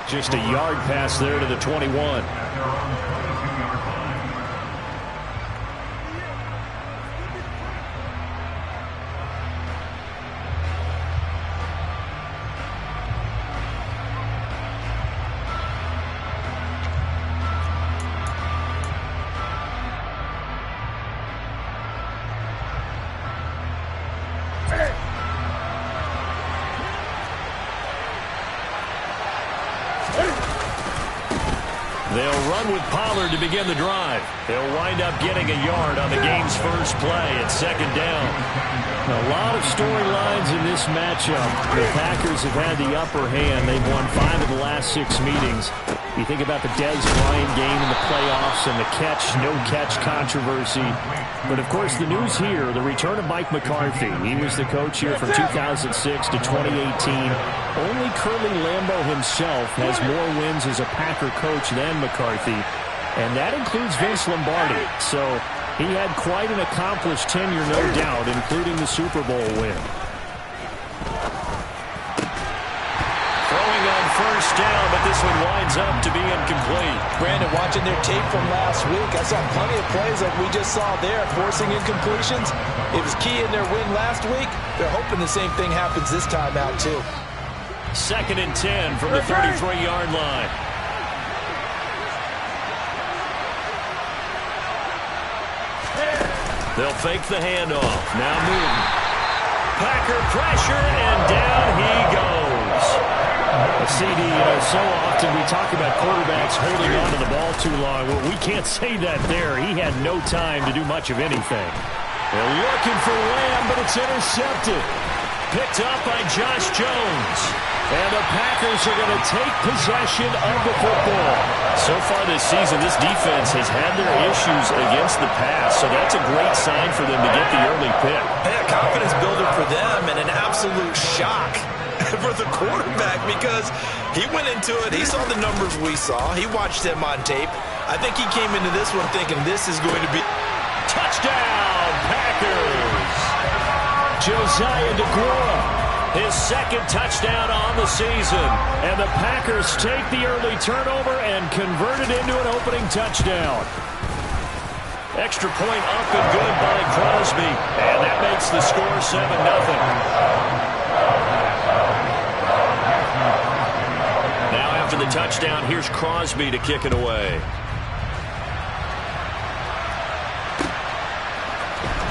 Just a yard pass there to the 21. They'll run with Pollard to begin the drive. They'll wind up getting a yard on the game's first play at second down. A lot of storylines in this matchup. The Packers have had the upper hand. They've won 5 of the last 6 meetings. You think about the Dez Bryant game in the playoffs and the no-catch controversy. But, of course, the news here, the return of Mike McCarthy. He was the coach here from 2006 to 2018. Only Curly Lambeau himself has more wins as a Packer coach than McCarthy, and that includes Vince Lombardi. So he had quite an accomplished tenure, no doubt, including the Super Bowl win. Throwing on first down, but this one winds up to be incomplete. Brandon, watching their tape from last week, I saw plenty of plays like we just saw there, forcing incompletions. It was key in their win last week. They're hoping the same thing happens this time out, too. 2nd and 10 from the 33-yard line. They'll fake the handoff. Now Newton. Packer pressure, and down he goes. CD, so often we talk about quarterbacks holding on to the ball too long. Well, we can't say that there. He had no time to do much of anything. They're looking for Lamb, but it's intercepted. Picked up by Josh Jones. And the Packers are going to take possession of the football. So far this season, this defense has had their issues against the pass, so that's a great sign for them to get the early pick. A confidence builder for them and an absolute shock for the quarterback because he went into it, he saw the numbers we saw, he watched them on tape. I think he came into this one thinking this is going to be touchdown Packers. Josiah DeGuara. His 2nd touchdown on the season. And the Packers take the early turnover and convert it into an opening touchdown. Extra point up and good by Crosby. And that makes the score 7-0. Now after the touchdown, here's Crosby to kick it away.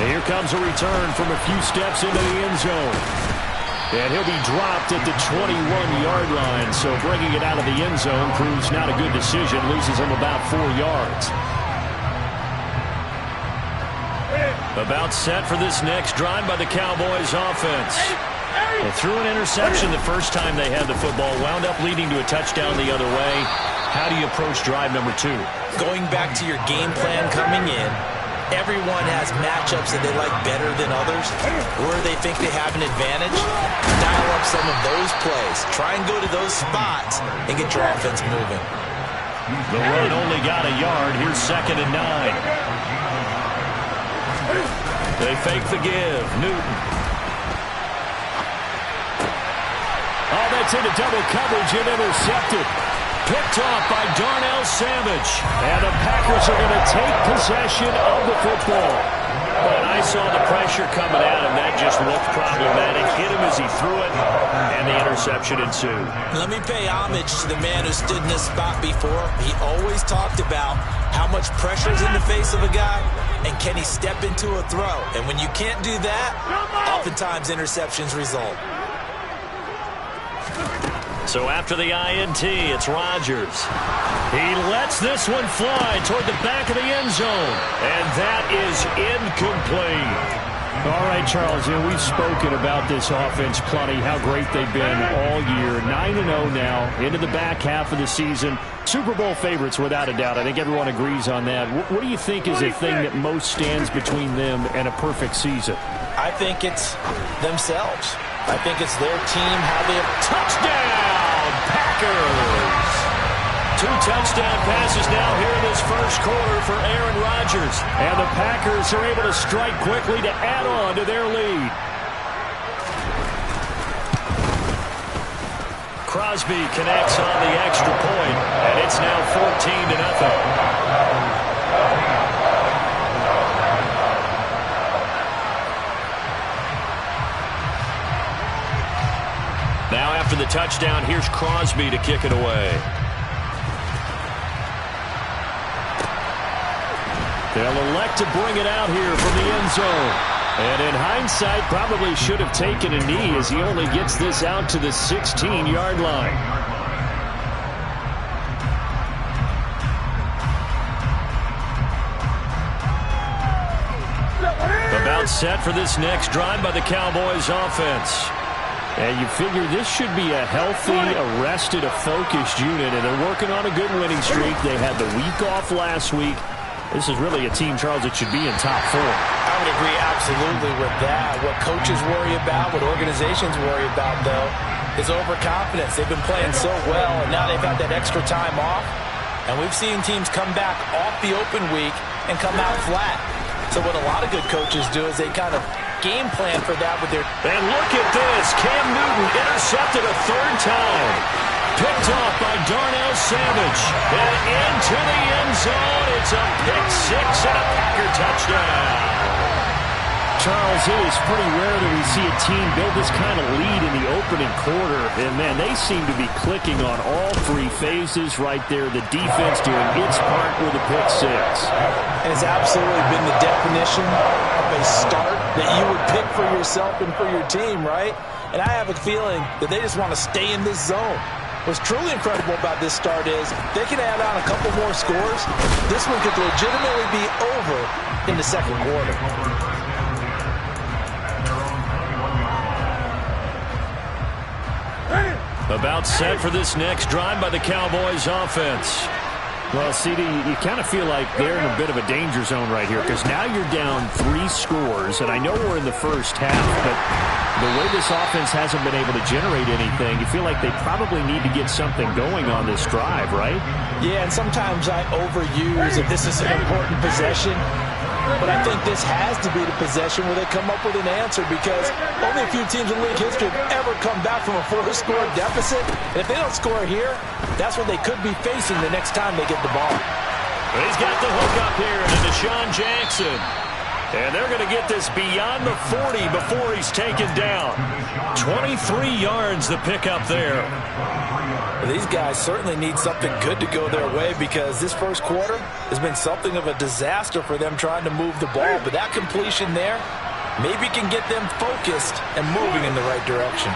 And here comes a return from a few steps into the end zone. And he'll be dropped at the 21-yard line. So bringing it out of the end zone proves not a good decision. Loses him about 4 yards. About set for this next drive by the Cowboys offense. They threw an interception the first time they had the football. Wound up leading to a touchdown the other way. How do you approach drive number 2? Going back to your game plan coming in. Everyone has matchups that they like better than others, or they think they have an advantage. Dial up some of those plays. Try and go to those spots and get your offense moving. The run only got a yard. Here's 2nd and 9. They fake the give. Newton. Oh, that's into double coverage and intercepted. Picked off by Darnell Savage. And the Packers are going to take possession of the football. And I saw the pressure coming at him. That just looked problematic. Hit him as he threw it, and the interception ensued. Let me pay homage to the man who stood in this spot before. He always talked about how much pressure is in the face of a guy, and can he step into a throw. And when you can't do that, oftentimes interceptions result. So after the INT, it's Rodgers. He lets this one fly toward the back of the end zone. And that is incomplete. All right, Charles, we've spoken about this offense plenty, how great they've been all year. 9-0 now, into the back half of the season. Super Bowl favorites, without a doubt. I think everyone agrees on that. What do you think is the thing that most stands between them and a perfect season? I think it's themselves. I think it's their team, how they have touchdown Packers. 2 touchdown passes now here in this first quarter for Aaron Rodgers. And the Packers are able to strike quickly to add on to their lead. Crosby connects on the extra point, and it's now 14-0. Now after the touchdown, here's Crosby to kick it away. They'll elect to bring it out here from the end zone. And in hindsight, probably should have taken a knee as he only gets this out to the 16-yard line. About set for this next drive by the Cowboys offense. And you figure this should be a healthy, arrested, a focused unit, and they're working on a good winning streak. They had the week off last week. This is really a team, Charles, that should be in top 4. I would agree absolutely with that. What coaches worry about, what organizations worry about, though, is overconfidence. They've been playing so well, and now they've had that extra time off. And we've seen teams come back off the open week and come out flat. So what a lot of good coaches do is they kind of game plan for that with their... And look at this. Cam Newton intercepted a third time. Picked off by Darnell Savage. And into the end zone. It's a pick six and a Packer touchdown. Charles, it is pretty rare that we see a team build this kind of lead in the opening quarter. And, man, they seem to be clicking on all three phases right there. The defense doing its part with a pick six. And it's absolutely been the definition of a start that you would pick for yourself and for your team, right? And I have a feeling that they just want to stay in this zone. What's truly incredible about this start is they can add on a couple more scores. This one could legitimately be over in the second quarter. About set for this next drive by the Cowboys offense. Well, CD, you kind of feel like they're in a bit of a danger zone right here because now you're down 3 scores, and I know we're in the first half, but the way this offense hasn't been able to generate anything, you feel like they probably need to get something going on this drive, right? Yeah, and sometimes I overuse if this is an important possession. But I think this has to be the possession where they come up with an answer because only a few teams in league history have ever come back from a 4-score deficit. And if they don't score here, that's what they could be facing the next time they get the ball. He's got the hook up here to Deshaun Jackson. And they're going to get this beyond the 40 before he's taken down. 23 yards the pick up there. Well, these guys certainly need something good to go their way because this first quarter has been something of a disaster for them trying to move the ball. But that completion there maybe can get them focused and moving in the right direction.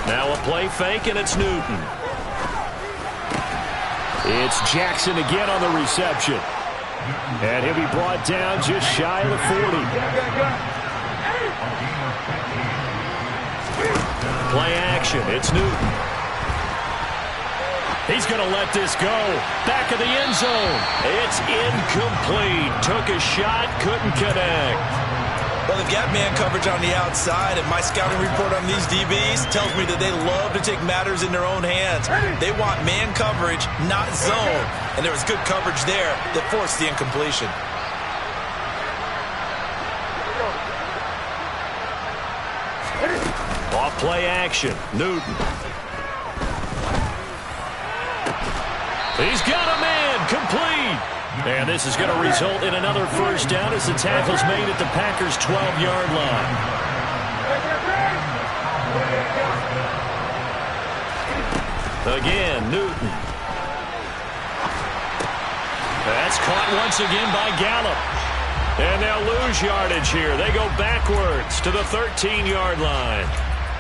Now a play fake, and it's Newton. It's Jackson again on the reception. And he'll be brought down just shy of the 40. Play action. It's Newton. He's going to let this go. Back of the end zone. It's incomplete. Took a shot, couldn't connect. Well, they've got man coverage on the outside, and my scouting report on these DBs tells me that they love to take matters in their own hands. They want man coverage, not zone. And there was good coverage there that forced the incompletion. Off play action. Newton. He's got a man. Complete. And this is going to result in another first down as the tackle's made at the Packers' 12-yard line. Again, Newton. That's caught once again by Gallup. And they'll lose yardage here. They go backwards to the 13-yard line.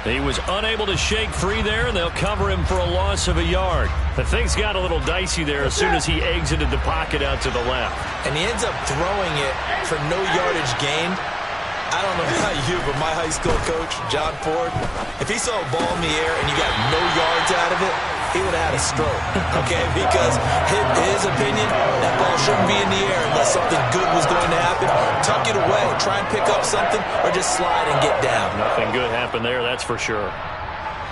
He was unable to shake free there, and they'll cover him for a loss of a yard. But things got a little dicey there as soon as he exited the pocket out to the left. And he ends up throwing it for no yardage gained. I don't know about you, but my high school coach, John Ford, if he saw a ball in the air and you got no yards out of it, he would have had a stroke, okay? Because in his opinion, that ball shouldn't be in the air unless something good was going to happen. Tuck it away, try and pick up something, or just slide and get down. Nothing good happened there, that's for sure.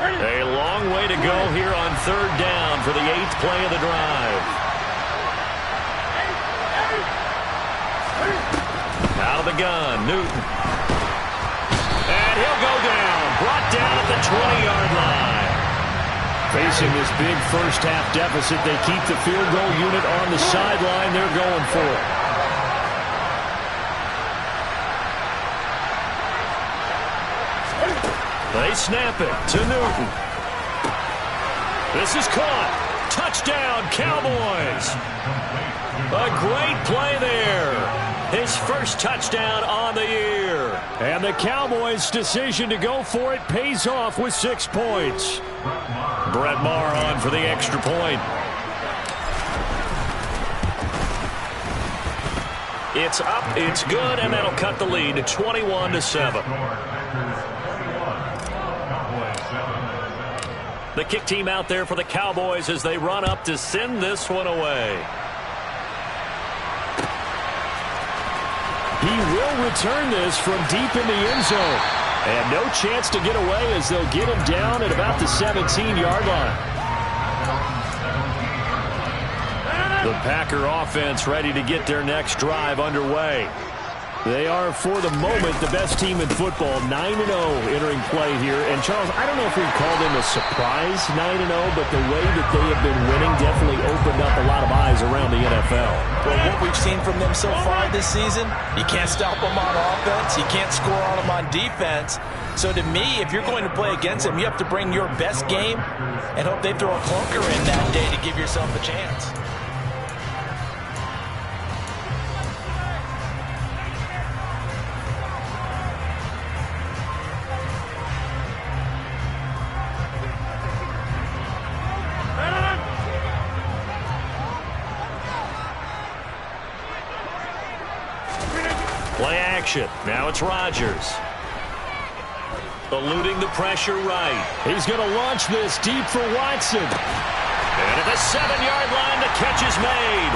A long way to go here on third down for the 8th play of the drive. Out of the gun, Newton. And 20-yard line. Facing this big first-half deficit, they keep the field goal unit on the sideline. They're going for it. They snap it to Newton. This is caught. Touchdown, Cowboys. A great play there. His first touchdown on the year. And the Cowboys' decision to go for it pays off with 6 points. Brett Maher on for the extra point. It's up, it's good, and that'll cut the lead to 21-7. The kick team out there for the Cowboys as they run up to send this one away. He will return this from deep in the end zone. And no chance to get away as they'll get him down at about the 17-yard line. The Packer offense ready to get their next drive underway. They are, for the moment, the best team in football, 9-0 entering play here. And, Charles, I don't know if we'd call them a surprise 9-0, but the way that they have been winning definitely opened up a lot of eyes around the NFL. Well, what we've seen from them so far this season, you can't stop them on offense, you can't score on them on defense. So to me, if you're going to play against them, you have to bring your best game and hope they throw a clunker in that day to give yourself a chance. Play action. Now it's Rodgers. Eluding the pressure right. He's going to launch this deep for Watson. And at the 7-yard line, the catch is made.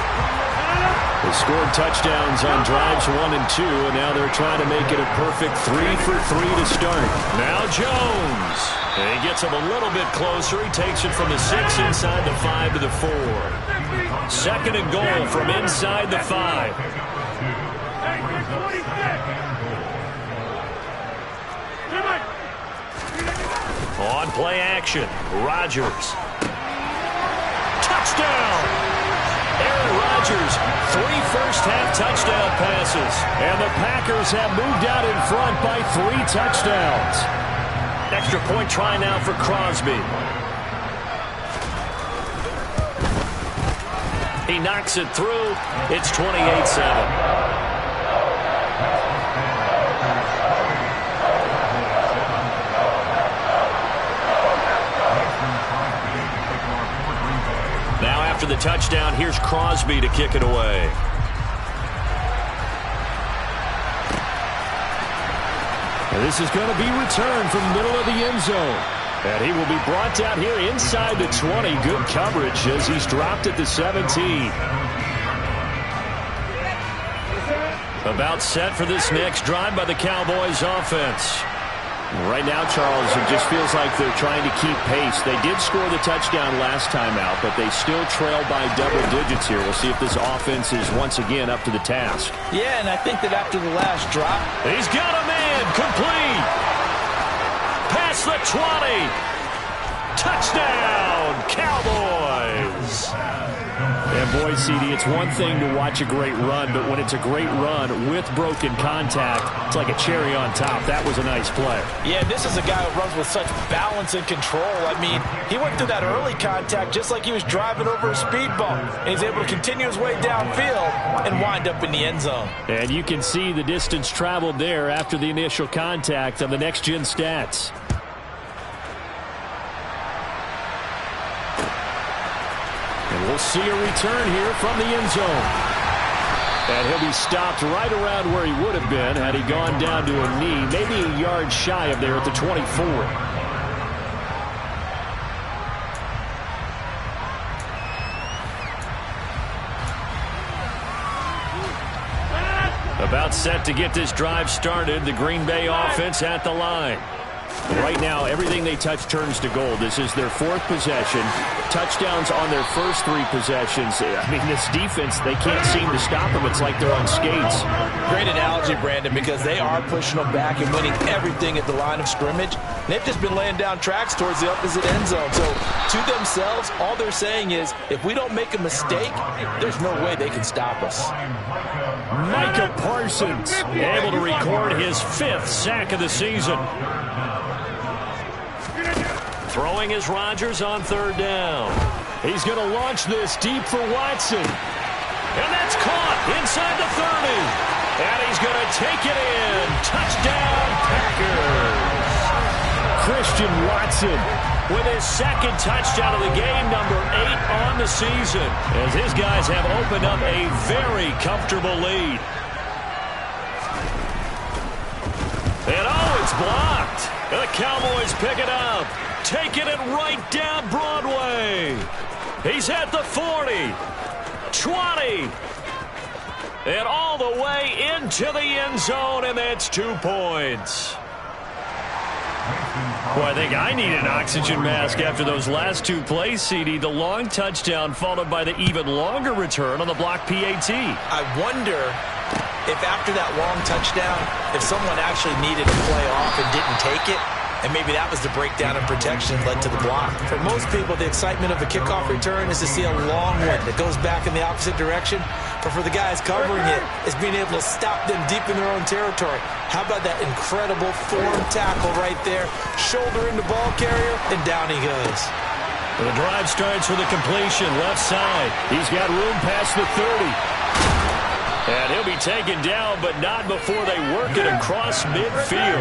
They scored touchdowns on drives 1 and 2, and now they're trying to make it a perfect 3 for 3 to start. Now Jones. And he gets him a little bit closer. He takes it from the 6 inside the 5 to the 4. 2nd and goal from inside the 5. On play action, Rodgers. Touchdown! Aaron Rodgers, 3 first-half touchdown passes. And the Packers have moved out in front by 3 touchdowns. Extra point try now for Crosby. He knocks it through. It's 28-7. After the touchdown, here's Crosby to kick it away. And this is going to be returned from the middle of the end zone. And he will be brought down here inside the 20. Good coverage as he's dropped at the 17. About set for this next drive by the Cowboys offense. Right now, Charles, it just feels like they're trying to keep pace. They did score the touchdown last time out, but they still trail by double digits here. We'll see if this offense is once again up to the task. Yeah, and I think that after the last drop, he's got a man complete. Past the 20. Touchdown, Cowboys. And boy, CD, it's one thing to watch a great run, but when it's a great run with broken contact, it's like a cherry on top. That was a nice play. Yeah, this is a guy who runs with such balance and control. I mean, he went through that early contact just like he was driving over a speed bump. And he's able to continue his way downfield and wind up in the end zone. And you can see the distance traveled there after the initial contact on the next-gen stats. And we'll see a return here from the end zone. And he'll be stopped right around where he would have been had he gone down to a knee, maybe a yard shy of there at the 24. About set to get this drive started. The Green Bay offense at the line. Right now, everything they touch turns to gold. This is their fourth possession. Touchdowns on their first three possessions. I mean, this defense, they can't seem to stop them. It's like they're on skates. Great analogy, Brandon, because they are pushing them back and winning everything at the line of scrimmage. They've just been laying down tracks towards the opposite end zone. So, to themselves, all they're saying is, if we don't make a mistake, there's no way they can stop us. Micah Parsons able to record his 5th sack of the season. Throwing is Rodgers on 3rd down. He's going to launch this deep for Watson. And that's caught inside the 30. And he's going to take it in. Touchdown, Packers. Christian Watson with his 2nd touchdown of the game, number 8 on the season, as his guys have opened up a very comfortable lead. And it's blocked. The Cowboys pick it up, taking it right down Broadway. He's at the 40, 20, and all the way into the end zone, and that's 2 points. Boy, I think I need an oxygen mask after those last 2 plays, CD. The long touchdown followed by the even longer return on the block PAT. I wonder if after that long touchdown, if someone actually needed to play off and didn't take it, and maybe that was the breakdown in protection that led to the block. For most people, the excitement of a kickoff return is to see a long one that goes back in the opposite direction. But for the guys covering it, it's being able to stop them deep in their own territory. How about that incredible form tackle right there? Shoulder in the ball carrier, and down he goes. The drive starts with a completion left side. He's got room past the 30. And he'll be taken down, but not before they work it across midfield.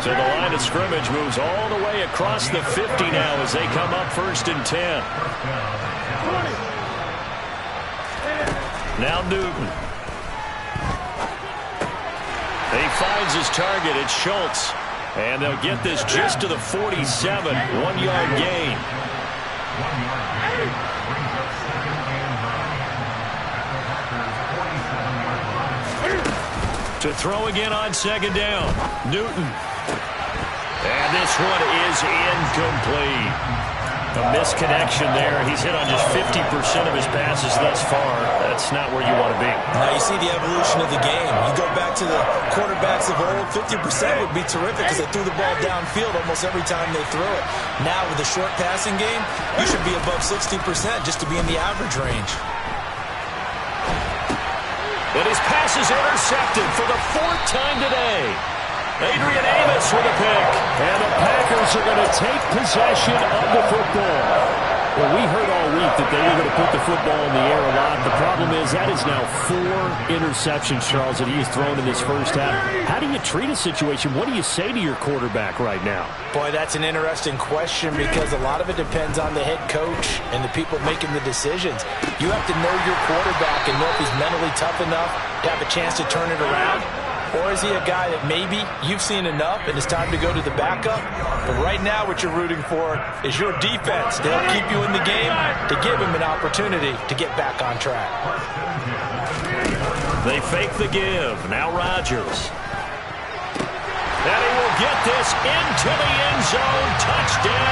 So the line of scrimmage moves all the way across the 50 now as they come up 1st and 10. Now Newton. He finds his target. It's Schultz. And they'll get this just to the 47. 1-yard gain. To throw again on 2nd down. Newton. And this one is incomplete. A misconnection there. He's hit on just 50% of his passes thus far. That's not where you want to be. Now you see the evolution of the game. You go back to the quarterbacks of old, 50% would be terrific because they threw the ball downfield almost every time they throw it. Now with the short passing game, you should be above 60% just to be in the average range. And his pass is intercepted for the 4th time today. Adrian Amos with a pick. And the Packers are going to take possession of the football. Well, we heard all week that they were going to put the football in the air a lot. The problem is that is now 4 interceptions, Charles, that he has thrown in this first half. How do you treat a situation? What do you say to your quarterback right now? Boy, that's an interesting question because a lot of it depends on the head coach and the people making the decisions. You have to know your quarterback and know if he's mentally tough enough to have a chance to turn it around. Or is he a guy that maybe you've seen enough and it's time to go to the backup? But right now what you're rooting for is your defense to help keep you in the game, to give him an opportunity to get back on track. They fake the give. Now Rodgers. And he will get this into the end zone. Touchdown.